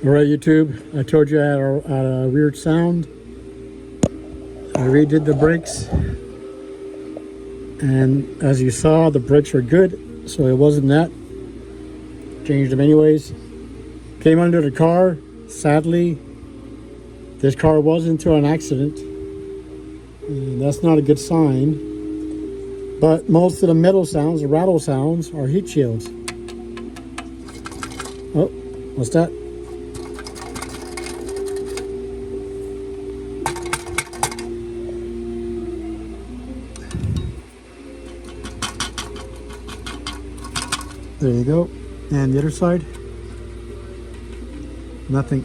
Alright YouTube, I told you I had a weird sound. I redid the brakes, and as you saw, the brakes are good, so it wasn't that. Changed them anyways. Came under the car. Sadly, this car was into an accident, and that's not a good sign. But most of the metal sounds, the rattle sounds, are heat shields. Oh, what's that? There you go. And the other side, nothing.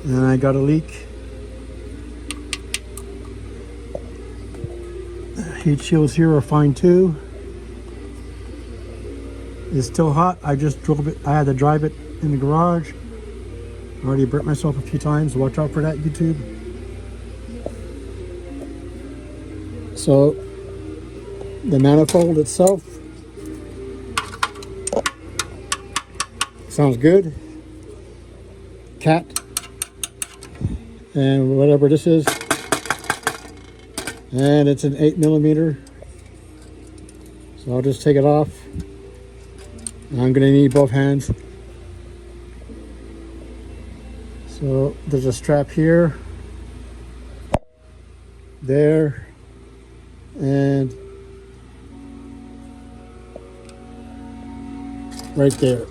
And I got a leak. Heat shields here are fine too. It's still hot. I just drove it. I had to drive it in the garage. I already burnt myself a few times. Watch out for that, YouTube. So the manifold itself sounds good. Cat and whatever this is, and it's an 8mm, so I'll just take it off. I'm gonna need both hands. So there's a strap here, there, and right there.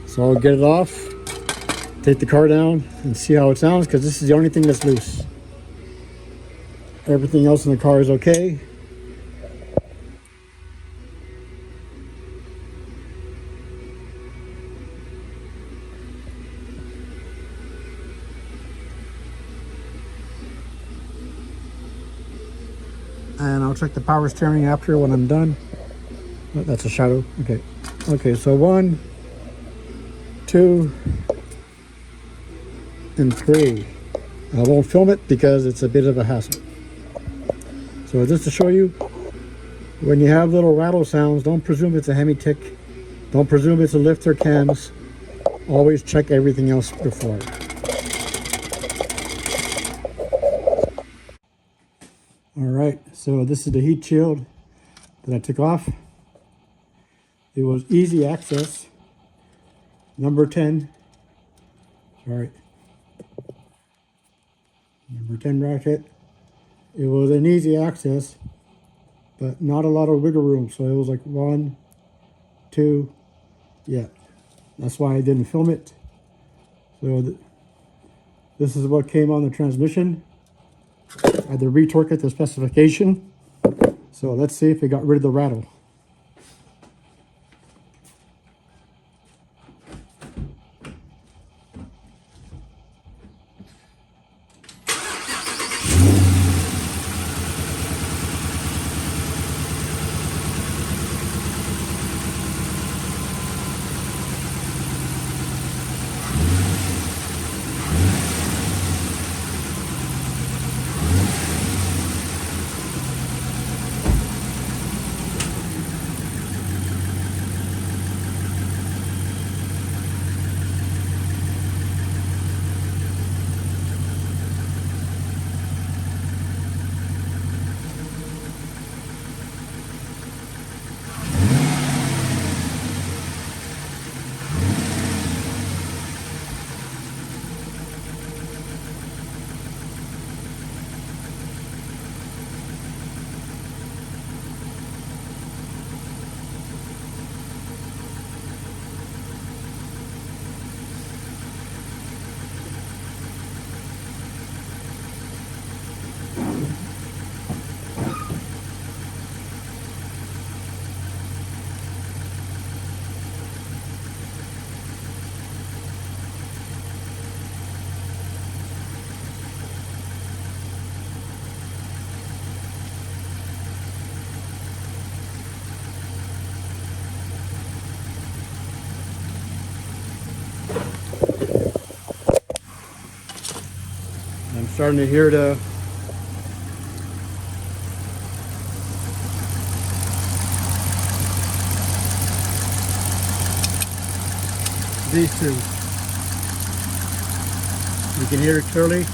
So I'll get it off, take the car down, and see how it sounds, because this is the only thing that's loose. Everything else in the car is okay. And I'll check the power steering after when I'm done. Oh, that's a shadow. Okay. Okay, so 1, 2, and 3. I won't film it because it's a bit of a hassle. So just to show you, when you have little rattle sounds, don't presume it's a Hemi tick. Don't presume it's a lift or cams. Always check everything else before. Alright, so this is the heat shield that I took off. It was easy access. Number 10. Sorry. Number 10 bracket. It was an easy access, but not a lot of wiggle room. So it was like 1, 2, yeah. That's why I didn't film it. So this is what came on the transmission. I had to retorque it to specification. So let's see if it got rid of the rattle. I'm starting to hear these two. You can hear it clearly.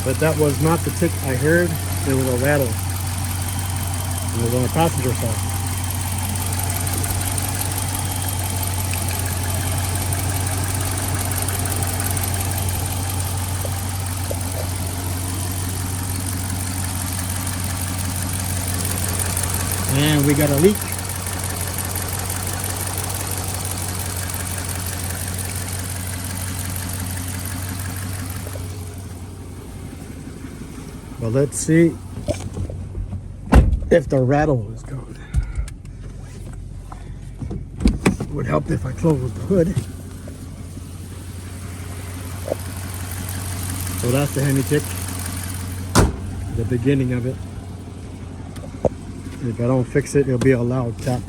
But that was not the tick I heard. It was a rattle. It was on the passenger side. And we got a leak. Well, let's see if the rattle is gone. It would help if I closed the hood. So that's the Hemi tick, the beginning of it. If I don't fix it, it'll be a loud tap.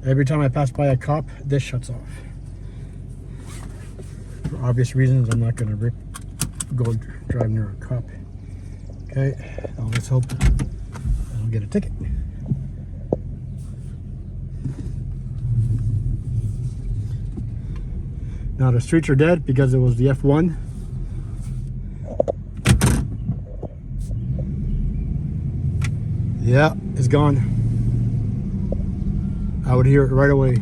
Every time I pass by a cop, this shuts off. For obvious reasons, I'm not gonna go drive near a cop. Okay, now let's hope I don't get a ticket. Now the streets are dead because it was the F1. Yeah, it's gone. I would hear it right away.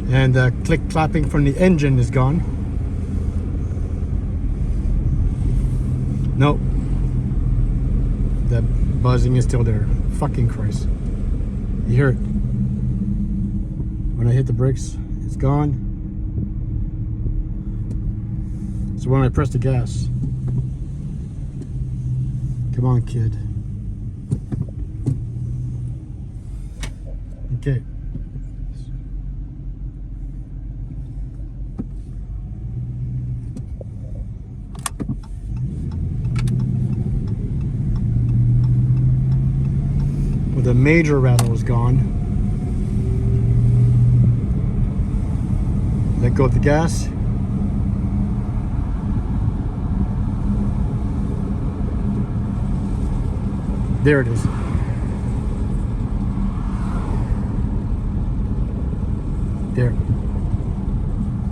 And the click clapping from the engine is gone. Nope. The buzzing is still there. Fucking Christ. You hear it. When I hit the brakes, it's gone. So when I press the gas, come on, kid. Okay. Well, the major rattle is gone. Let go of the gas. There it is. There.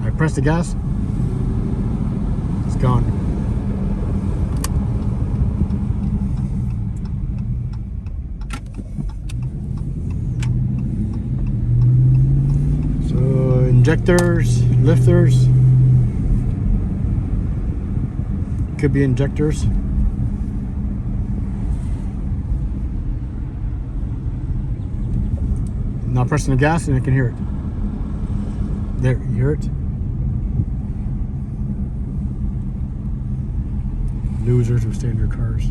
I press the gas. It's gone. So injectors, lifters. Could be injectors. Now pressing the gas and I can hear it. There, you hear it? Losers who stay in their cars.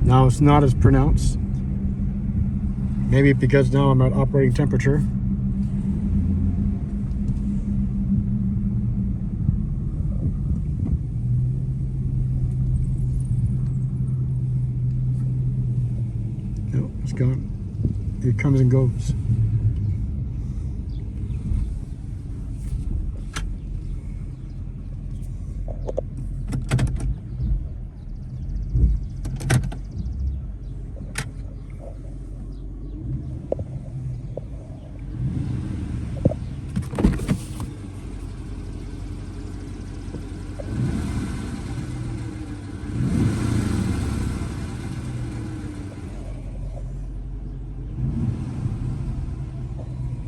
Now it's not as pronounced. Maybe because now I'm at operating temperature. No, it's gone. It comes and goes.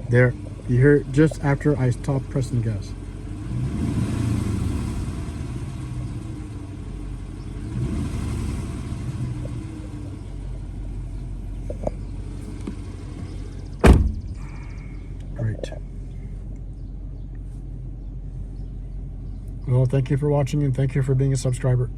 There, you hear it just after I stop pressing the gas. Great. Well, thank you for watching and thank you for being a subscriber.